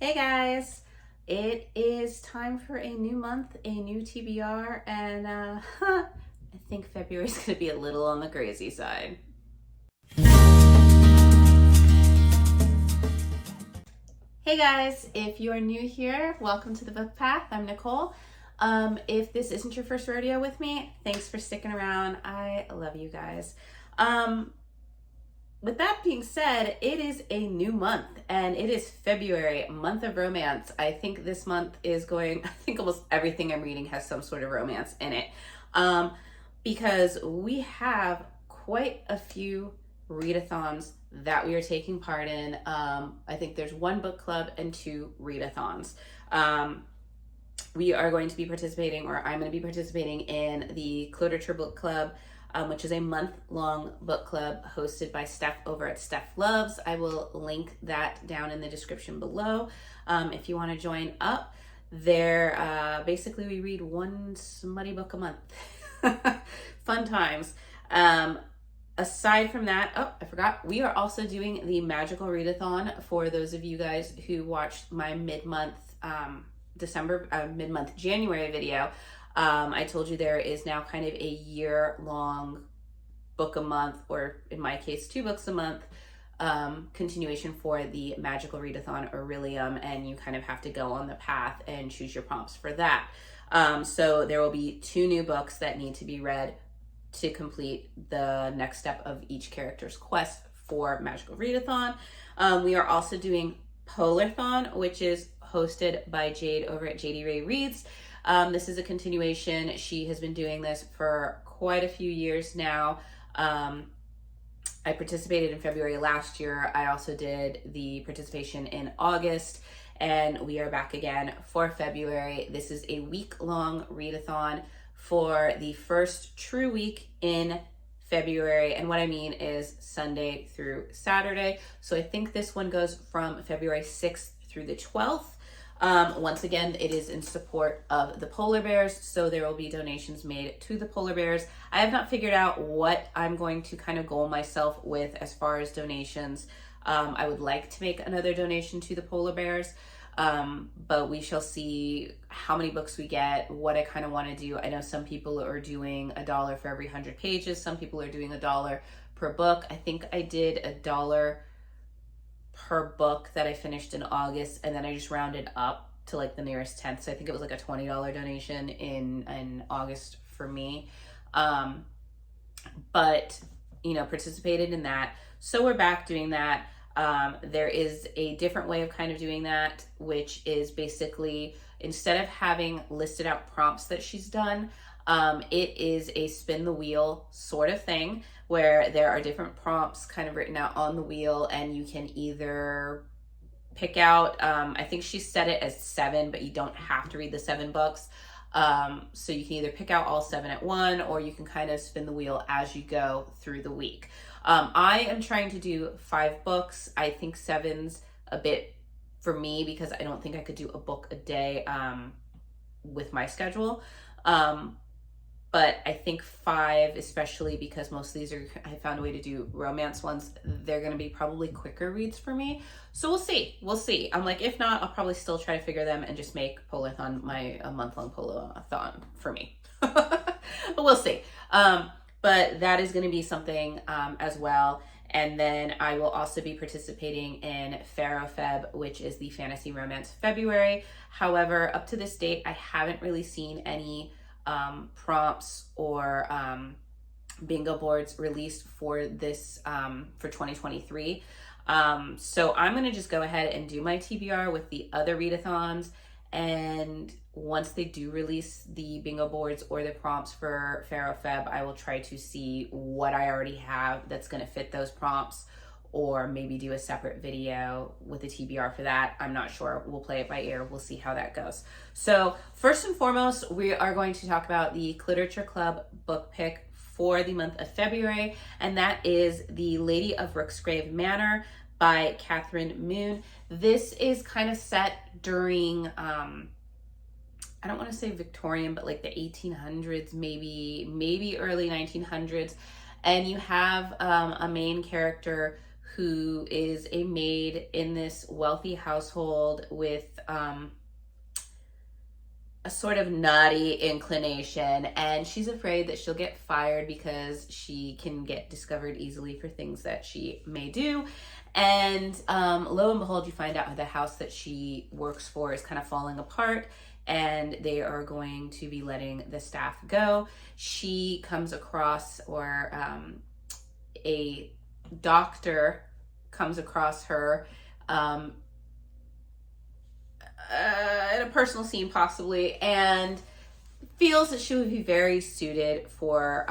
Hey guys, it is time for a new month, a new TBR, and I think February is going to be a little on the crazy side. Hey guys, if you are new here, welcome to the Book Path. I'm Nicole. If this isn't your first rodeo with me, thanks for sticking around. I love you guys. With that being said, it is a new month and it is February, month of romance. I think this month is going, I think almost everything I'm reading has some sort of romance in it. Because we have quite a few readathons that we are taking part in. I think there's one book club and two readathons. We are going to be participating, or I'm going to be participating in the Cliterature Book Club, which is a month-long book club hosted by Steph over at Steph Loves. I will link that down in the description below if you want to join up. There, basically, we read one smutty book a month. Fun times. Aside from that, oh, I forgot, we are also doing the Magical Readathon for those of you guys who watched my mid-month January video. I told you there is now kind of a year-long book a month, or in my case, 2 books a month, continuation for the Magical Readathon Orilium, and you kind of have to go on the path and choose your prompts for that. So there will be 2 new books that need to be read to complete the next step of each character's quest for Magical Readathon. We are also doing Polarthon, which is hosted by Jade over at JD Ray Reads. This is a continuation. She has been doing this for quite a few years now. I participated in February last year. I also did the participation in August, and we are back again for February. This is a week-long readathon for the first true week in February, and what I mean is Sunday through Saturday. So I think this one goes from February 6th through the 12th. Once again, it is in support of the polar bears, so there will be donations made to the polar bears. I have not figured out what I'm going to kind of goal myself with as far as donations. I would like to make another donation to the polar bears, but we shall see how many books we get, what I kind of want to do. I know some people are doing $1 for every 100 pages. Some people are doing $1 per book. I think I did $1 per book that I finished in August, and then I just rounded up to like the nearest tenth. So I think it was like a $20 donation in August for me. But you know, participated in that. So we're back doing that. There is a different way of kind of doing that, which is basically instead of having listed out prompts that she's done, it is a spin the wheel sort of thing where there are different prompts kind of written out on the wheel, and you can either pick out, I think she set it as 7, but you don't have to read the 7 books. So you can either pick out all 7 at one, or you can kind of spin the wheel as you go through the week. I am trying to do 5 books. I think 7's a bit for me because I don't think I could do a book a day with my schedule. But I think 5, especially because most of these are, I found a way to do romance ones, they're going to be probably quicker reads for me. So we'll see. We'll see. I'm like, if not, I'll probably still try to figure them and just make Polarthon a month-long Polarthon for me. But we'll see. But that is going to be something as well. And then I will also be participating in FaroFeb, which is the Fantasy Romance February. However, up to this date, I haven't really seen any prompts or bingo boards released for this for 2023. So I'm going to just go ahead and do my TBR with the other readathons, and once they do release the bingo boards or the prompts for FaroFeb, I will try to see what I already have that's going to fit those prompts, or maybe do a separate video with the TBR for that. I'm not sure. We'll play it by ear. We'll see how that goes. So first and foremost, we are going to talk about the Cliterature Club book pick for the month of February, and that is The Lady of Rooksgrave Manor by Catherine Moon. This is kind of set during, I don't want to say Victorian, but like the 1800s, maybe early 1900s. And you have a main character who is a maid in this wealthy household with a sort of naughty inclination, and she's afraid that she'll get fired because she can get discovered easily for things that she may do. And lo and behold, you find out the house that she works for is kind of falling apart, and they are going to be letting the staff go. She comes across, or a doctor comes across her in a personal scene possibly, and feels that she would be very suited for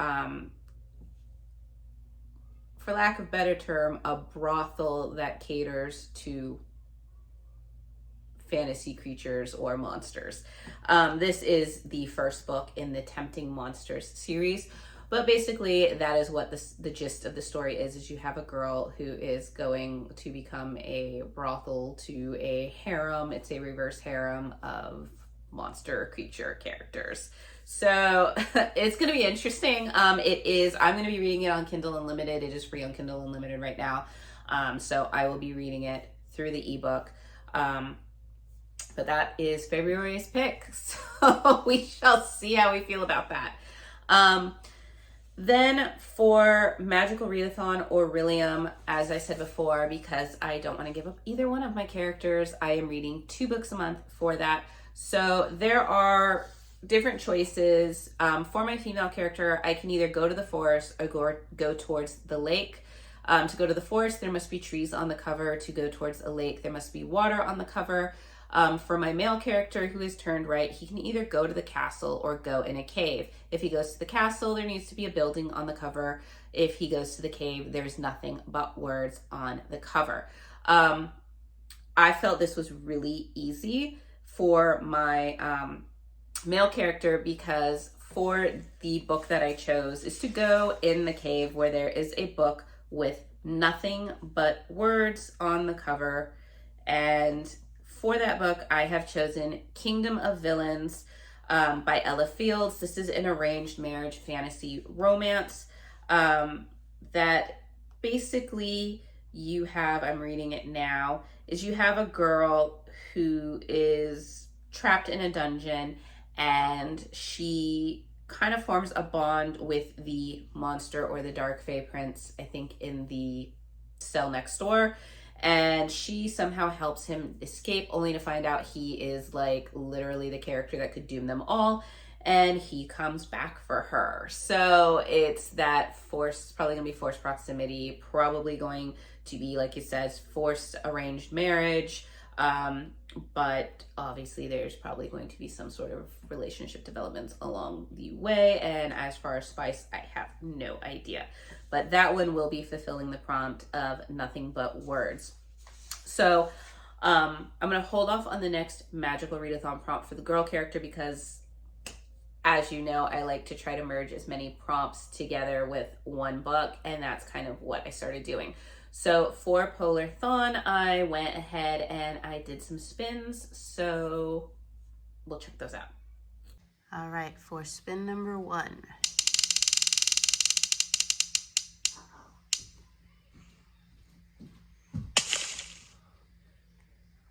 lack of a better term, a brothel that caters to fantasy creatures or monsters. This is the first book in the Tempting Monsters series. But basically, that is what the gist of the story is you have a girl who is going to become a brothel to a harem. It's a reverse harem of monster creature characters. So it's going to be interesting. I'm going to be reading it on Kindle Unlimited. It is free on Kindle Unlimited right now. So I will be reading it through the ebook. But that is February's pick. So we shall see how we feel about that. Then for Magical Readathon Orilium, as I said before, because I don't want to give up either one of my characters, I am reading 2 books a month for that. So there are different choices. For my female character, I can either go to the forest or go towards the lake. To go to the forest, there must be trees on the cover. To go towards a lake, there must be water on the cover. For my male character who is turned right, he can either go to the castle or go in a cave. If he goes to the castle, there needs to be a building on the cover. If he goes to the cave, there's nothing but words on the cover. I felt this was really easy for my male character, because for the book that I chose is to go in the cave where there is a book with nothing but words on the cover. And for that book, I have chosen Kingdom of Villains by Ella Fields. This is an arranged marriage fantasy romance that basically you have, I'm reading it now, is you have a girl who is trapped in a dungeon, and she kind of forms a bond with the monster or the Dark Fae Prince, I think, in the cell next door. And she somehow helps him escape, only to find out he is like literally the character that could doom them all. And he comes back for her. So it's that forced, probably gonna be forced proximity, probably going to be, like it says, forced arranged marriage. But obviously there's probably going to be some sort of relationship developments along the way. And as far as spice, I have no idea. But that one will be fulfilling the prompt of nothing but words. So I'm going to hold off on the next Magical Readathon prompt for the girl character, because as you know, I like to try to merge as many prompts together with one book, and that's kind of what I started doing. So for Polarthon, I went ahead and I did some spins, so we'll check those out. All right, for spin number 1.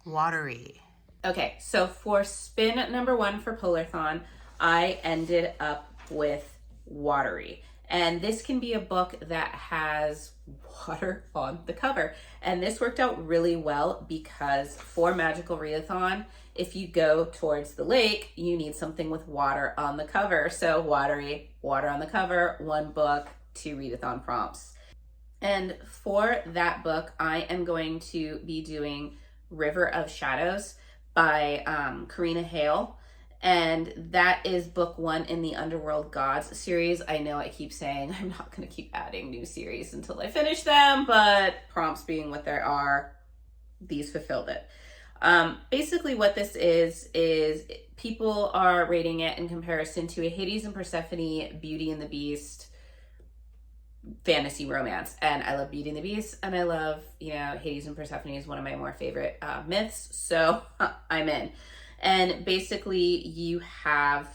Watery. Okay, so for spin number 1 for Polarthon, I ended up with Watery. And this can be a book that has water on the cover. And this worked out really well because for Magical Readathon, if you go towards the lake, you need something with water on the cover. So Watery, water on the cover, 1 book, 2 readathon prompts. And for that book, I am going to be doing River of Shadows by Karina Hale. And that is book 1 in the Underworld Gods series. I know I keep saying I'm not going to keep adding new series until I finish them, but prompts being what there are, these fulfilled it. Basically what this is people are rating it in comparison to a Hades and Persephone, Beauty and the Beast fantasy romance. And I love Beauty and the Beast, and I love, Hades and Persephone is one of my more favorite myths. So I'm in. And basically you have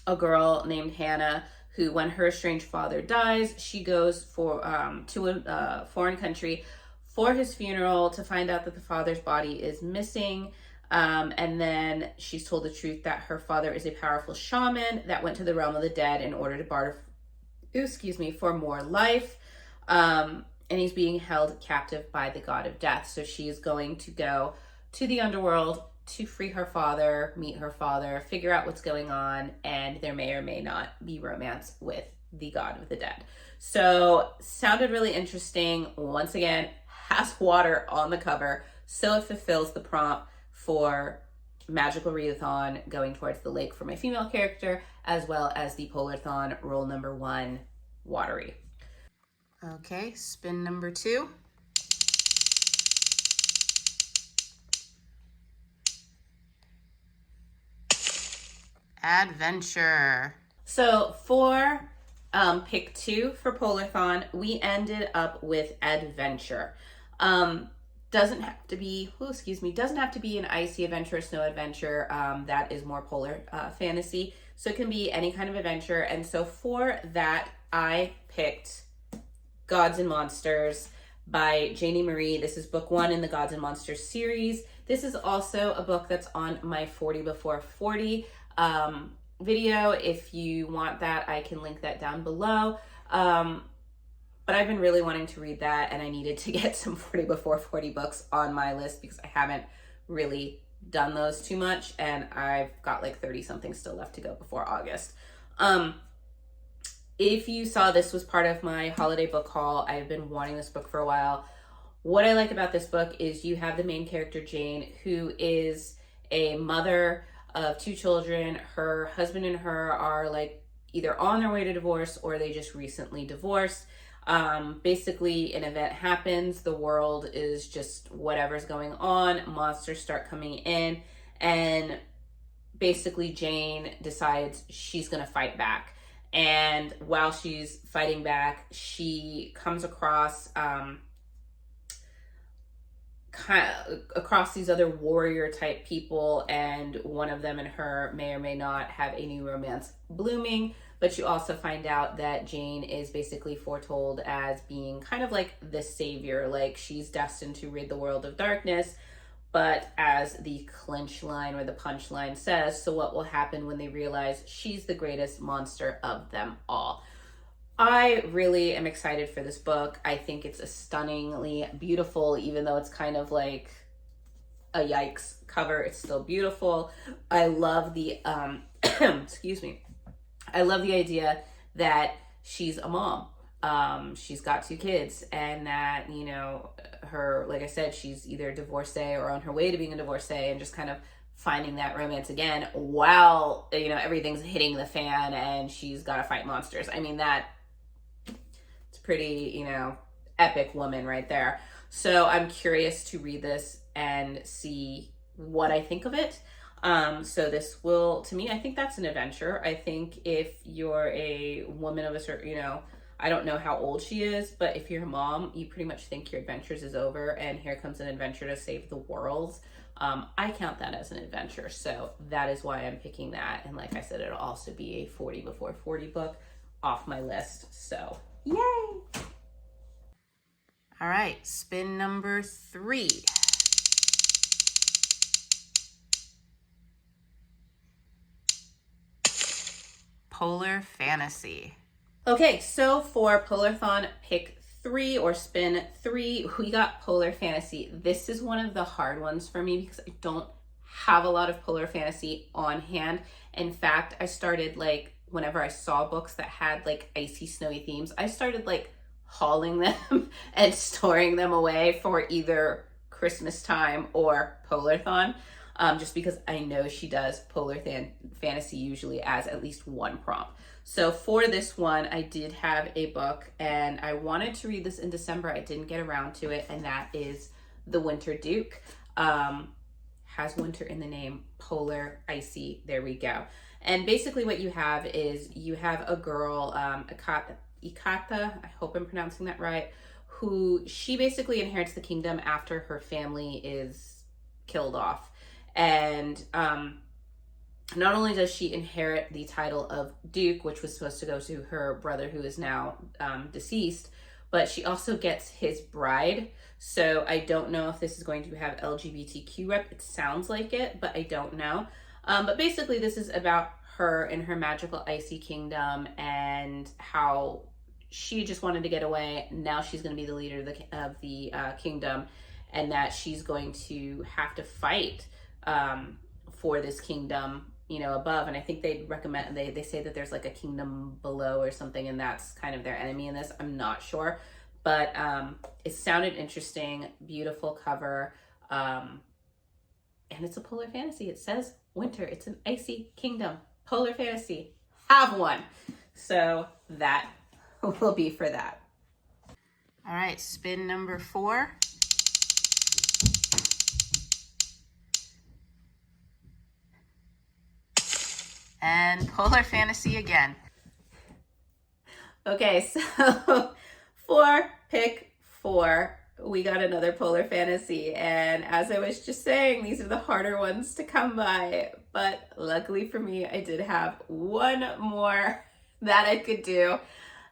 a girl named Hannah who, when her estranged father dies, she goes to a foreign country for his funeral to find out that the father's body is missing. And then she's told the truth that her father is a powerful shaman that went to the realm of the dead in order to barter, for more life. And he's being held captive by the god of death. So she is going to go to the underworld to free her father, meet her father, figure out what's going on, and there may or may not be romance with the god of the dead. So sounded really interesting. Once again, has water on the cover, so it fulfills the prompt for magical readathon, going towards the lake for my female character, as well as the Polarthon rule number 1, watery. Okay, spin number 2. Adventure. So for pick 2 for Polarthon, we ended up with adventure. Doesn't have to be an icy adventure, snow adventure. That is more polar fantasy. So it can be any kind of adventure. And so for that, I picked Gods and Monsters by Janie Marie. This is book 1 in the Gods and Monsters series. This is also a book that's on my 40 before 40 video. If you want that, I can link that down below. But I've been really wanting to read that, and I needed to get some 40 before 40 books on my list because I haven't really done those too much, and I've got like 30 something still left to go before August. If you saw, this was part of my holiday book haul. I've been wanting this book for a while. What I like about this book is you have the main character, Jane, who is a mother of 2 children. Her husband and her are like either on their way to divorce or they just recently divorced. Basically, an event happens. The world is just whatever's going on. Monsters start coming in, and basically Jane decides she's going to fight back. And while she's fighting back, she comes across across these other warrior type people, and one of them and her may or may not have a new romance blooming. But you also find out that Jane is basically foretold as being kind of like the savior, like she's destined to rid the world of darkness. But as the clinch line or the punchline says, so what will happen when they realize she's the greatest monster of them all? I really am excited for this book. I think it's a stunningly beautiful, even though it's kind of like a yikes cover, it's still beautiful. I love the, excuse me. I love the idea that she's a mom. She's got 2 kids, and that, you know, her, like I said, she's either a divorcee or on her way to being a divorcee, and just kind of finding that romance again while, you know, everything's hitting the fan and she's got to fight monsters. I mean, it's pretty, you know, epic woman right there. So I'm curious to read this and see what I think of it. So this will, to me, I think that's an adventure. I think if you're a woman of a certain, you know, I don't know how old she is, but if you're a mom, you pretty much think your adventures is over and here comes an adventure to save the world. I count that as an adventure. So that is why I'm picking that. And like I said, it'll also be a 40 before 40 book off my list. So yay. All right, spin number 3. Polar Fantasy. Okay, so for Polarthon pick 3 or spin 3, we got Polar Fantasy. This is one of the hard ones for me because I don't have a lot of Polar Fantasy on hand. In fact, I started like, whenever I saw books that had like icy, snowy themes, I started like hauling them and storing them away for either Christmas time or Polarthon. Just because I know she does Polar Fantasy usually as at least one prompt. So for this one, I did have a book and I wanted to read this in December. I didn't get around to it, and that is The Winter Duke. Has winter in the name, polar, icy, there we go. And basically what you have is you have a girl, Ikata, I hope I'm pronouncing that right, who she basically inherits the kingdom after her family is killed off. And not only does she inherit the title of Duke, which was supposed to go to her brother who is now deceased, but she also gets his bride. So I don't know if this is going to have LGBTQ rep. It sounds like it, but I don't know. But basically, this is about her and her magical icy kingdom and how she just wanted to get away. Now she's going to be the leader of the kingdom, and that she's going to have to fight for this kingdom, you know, above. And I think they recommend, they say that there's like a kingdom below or something, and that's kind of their enemy in this. I'm not sure, but it sounded interesting. Beautiful cover, and it's a polar fantasy. It says winter. It's an icy kingdom. Polar fantasy. Have one. So that will be for that. All right, spin number 4. And polar fantasy again. Okay, so for pick 4, we got another polar fantasy. And as I was just saying, these are the harder ones to come by. But luckily for me, I did have one more that I could do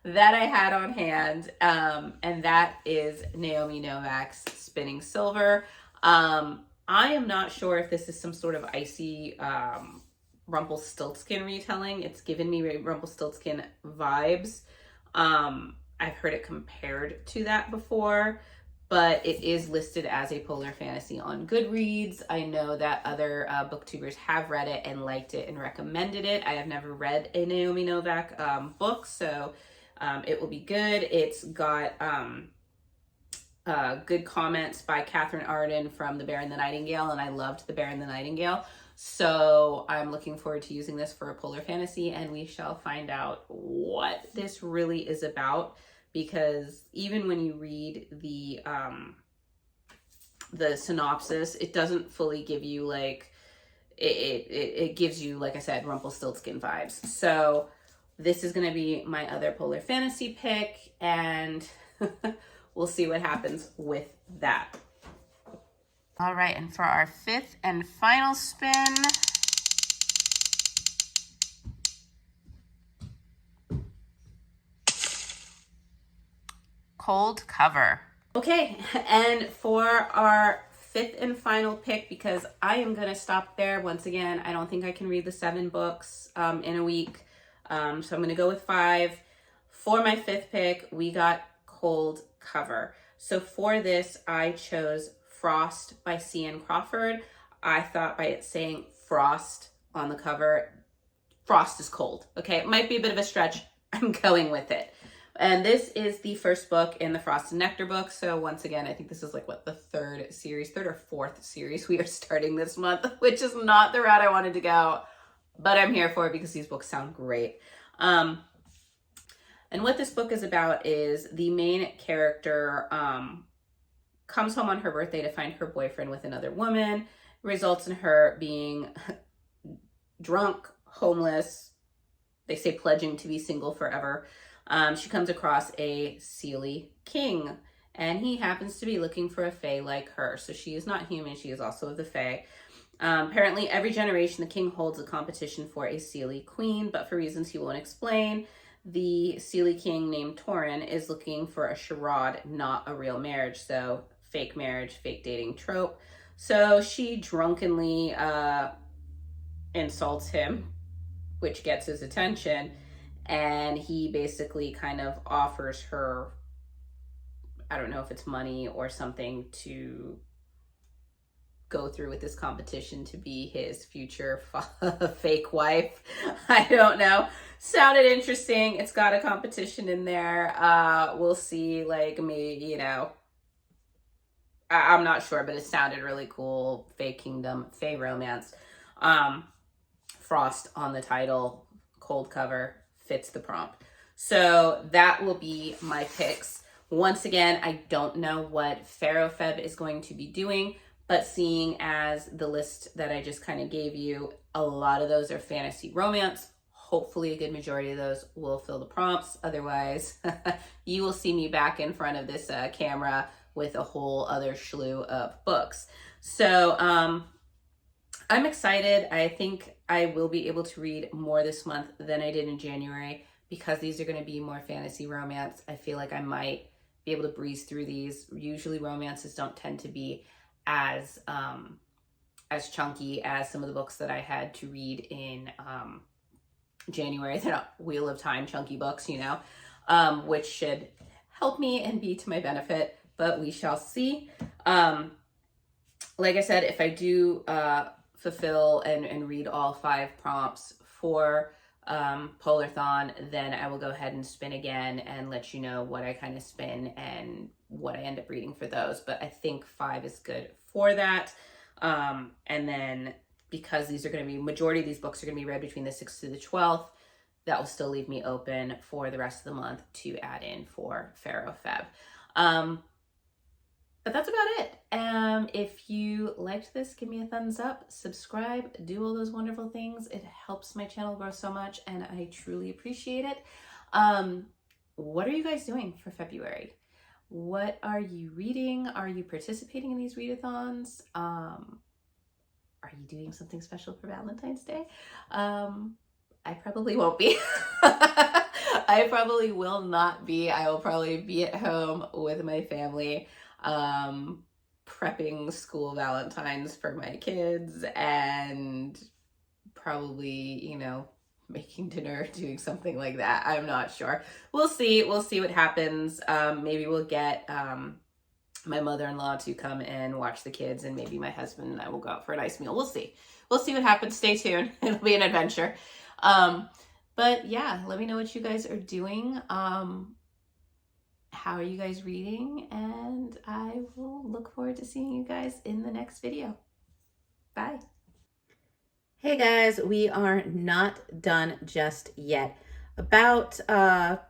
that I had on hand. And that is Naomi Novak's Spinning Silver. I am not sure if this is some sort of icy Rumpelstiltskin retelling. It's given me Rumpelstiltskin vibes. I've heard it compared to that before, but it is listed as a polar fantasy on Goodreads. I know that other booktubers have read it and liked it and recommended it. I have never read a Naomi Novak book, so it will be good. It's got good comments by Catherine Arden from The Bear and the Nightingale, and I loved The Bear and the Nightingale. So I'm looking forward to using this for a polar fantasy, and we shall find out what this really is about, because even when you read the synopsis, it doesn't fully give you like, it gives you, like I said, Rumpelstiltskin vibes. So this is going to be my other polar fantasy pick, and we'll see what happens with that. All right, and for our 5th and final spin, cold cover. Okay, and for our 5th and final pick, because I am going to stop there once again. I don't think I can read the 7 books in a week, so I'm going to go with 5. For my 5th pick, we got cold cover. So for this, I chose Frost by C.N. Crawford. I thought by it saying frost on the cover, frost is cold. Okay, it might be a bit of a stretch. I'm going with it. And this is the first book in the Frost and Nectar book. So once again, I think this is like what, the 3rd or 4th series we are starting this month, which is not the route I wanted to go, but I'm here for it because these books sound great. And what this book is about is the main character comes home on her birthday to find her boyfriend with another woman, results in her being drunk, homeless, they say pledging to be single forever. She comes across a Seelie king, and he happens to be looking for a fae like her. So she is not human, she is also of the fae. Apparently every generation the king holds a competition for a Seelie queen, but for reasons he won't explain, the Seelie king named Torin is looking for a charade, not a real marriage. So fake marriage, fake dating trope. So she drunkenly insults him, which gets his attention, and he basically kind of offers her, I don't know if it's money or something, to go through with this competition to be his future fake wife. I don't know. Sounded interesting. It's got a competition in there. We'll see, like, maybe, you know, I'm not sure, but it sounded really cool. Fae Kingdom, Fae Romance. Frost on the title, cold cover, fits the prompt. So that will be my picks. Once again, I don't know what FaroFeb is going to be doing, but seeing as the list that I just kind of gave you, a lot of those are fantasy romance. Hopefully a good majority of those will fill the prompts. Otherwise, you will see me back in front of this camera with a whole other slew of books. So I'm excited. I think I will be able to read more this month than I did in January because these are going to be more fantasy romance. I feel like I might be able to breeze through these. Usually romances don't tend to be as chunky as some of the books that I had to read in January. They're not Wheel of Time chunky books, which should help me and be to my benefit, but we shall see. Like I said, if I do fulfill and read all 5 prompts for Polarthon, then I will go ahead and spin again and let you know what I kind of spin and what I end up reading for those. But I think 5 is good for that. And then because these are going to be, majority of these books are going to be read between the 6th to the 12th, that will still leave me open for the rest of the month to add in for FaroFeb. But that's about it. If you liked this, give me a thumbs up, subscribe, do all those wonderful things. It helps my channel grow so much, and I truly appreciate it. What are you guys doing for February? What are you reading? Are you participating in these readathons? Are you doing something special for Valentine's Day? I probably won't be. I probably will not be. I will probably be at home with my family, prepping school Valentines for my kids, and probably, making dinner, doing something like that. I'm not sure. We'll see. We'll see what happens. Maybe we'll get my mother-in-law to come and watch the kids, and maybe my husband and I will go out for a nice meal. We'll see. We'll see what happens. Stay tuned. It'll be an adventure. But yeah, let me know what you guys are doing. How are you guys reading? And I will look forward to seeing you guys in the next video. Bye. Hey guys, we are not done just yet. About a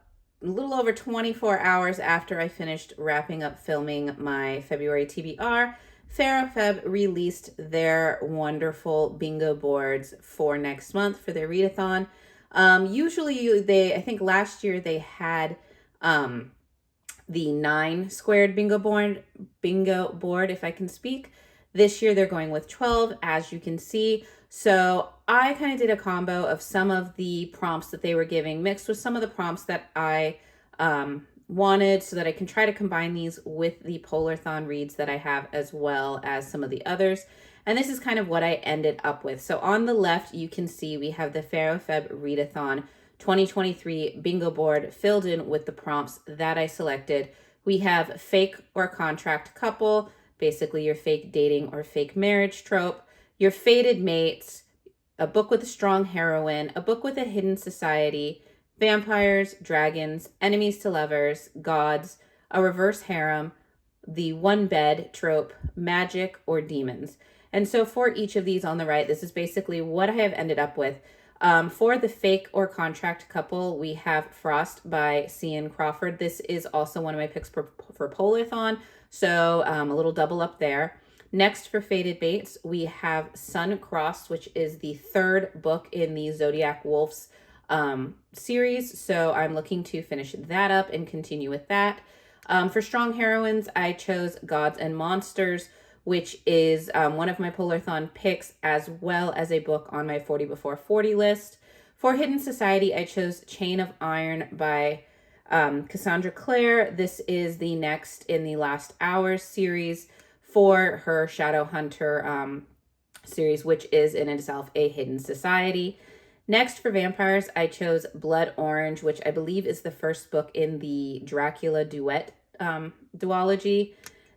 little over 24 hours after I finished wrapping up filming my February TBR, FaroFeb released their wonderful bingo boards for next month for their readathon. Usually I think last year they had the 9 squared bingo board, if I can speak. This year they're going with 12, as you can see. So I kind of did a combo of some of the prompts that they were giving mixed with some of the prompts that I wanted, so that I can try to combine these with the Polarthon reads that I have, as well as some of the others. And this is kind of what I ended up with. So on the left, you can see we have the FaroFeb Readathon 2023 bingo board filled in with the prompts that I selected. We have fake or contract couple, basically your fake dating or fake marriage trope, your fated mates, a book with a strong heroine, a book with a hidden society, vampires, dragons, enemies to lovers, gods, a reverse harem, the one bed trope, magic, or demons. And so for each of these on the right, this is basically what I have ended up with. For the fake or contract couple, we have Frost by C.N. Crawford. This is also one of my picks for Polarthon, so a little double up there. Next, for Fated Bates, we have Sun Crossed, which is the 3rd book in the Zodiac Wolves series, so I'm looking to finish that up and continue with that. For Strong Heroines, I chose Gods and Monsters, which is one of my Polarthon picks, as well as a book on my 40 before 40 list. For Hidden Society, I chose Chain of Iron by Cassandra Clare. This is the next in the Last Hours series for her Shadowhunter series, which is in itself a hidden society. Next, for vampires, I chose Blood Orange, which I believe is the first book in the Dracula duet duology.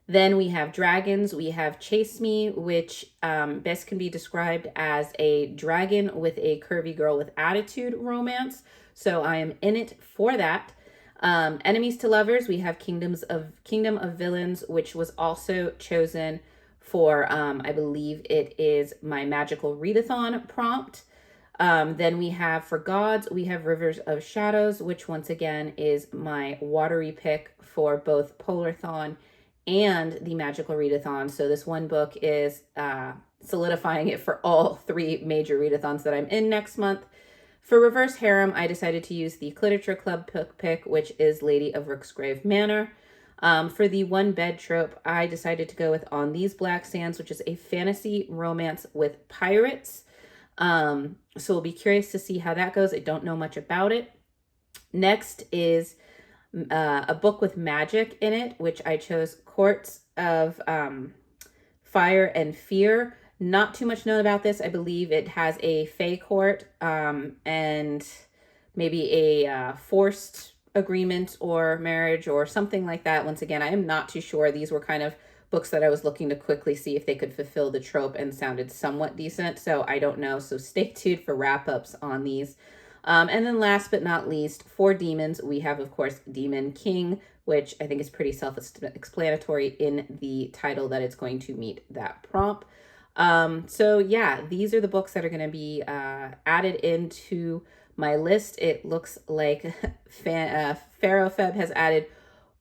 Then we have dragons. We have Chase Me, which best can be described as a dragon with a curvy girl with attitude romance. So I am in it for that. Enemies to Lovers, we have Kingdom of Villains, which was also chosen for, I believe it is my magical readathon prompt. Then we have for Gods, we have Rivers of Shadows, which once again is my watery pick for both Polarthon and the magical readathon. So this one book is solidifying it for all 3 major readathons that I'm in next month. For Reverse Harem, I decided to use the Cliterature Club pick, which is Lady of Rooksgrave Manor. For the one bed trope, I decided to go with On These Black Sands, which is a fantasy romance with pirates. So we'll be curious to see how that goes. I don't know much about it. Next is a book with magic in it, which I chose Courts of Fire and Fear. Not too much known about this. I believe it has a fae court and maybe a forced agreement or marriage or something like that. Once again, I am not too sure. These were kind of books that I was looking to quickly see if they could fulfill the trope and sounded somewhat decent. So I don't know. So stay tuned for wrap-ups on these. And then last but not least, for demons, we have, of course, Demon King, which I think is pretty self-explanatory in the title that it's going to meet that prompt. So yeah, these are the books that are going to be added into my list. It looks like FaroFeb has added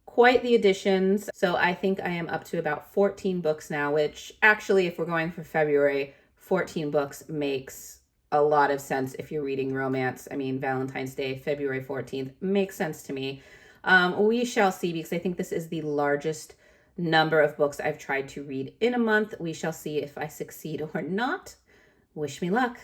quite the additions. So I think I am up to about 14 books now, which actually, if we're going for February, 14 books makes a lot of sense if you're reading romance. I mean, Valentine's Day, February 14th, makes sense to me. We shall see, because I think this is the largest number of books I've tried to read in a month. We shall see if I succeed or not. Wish me luck.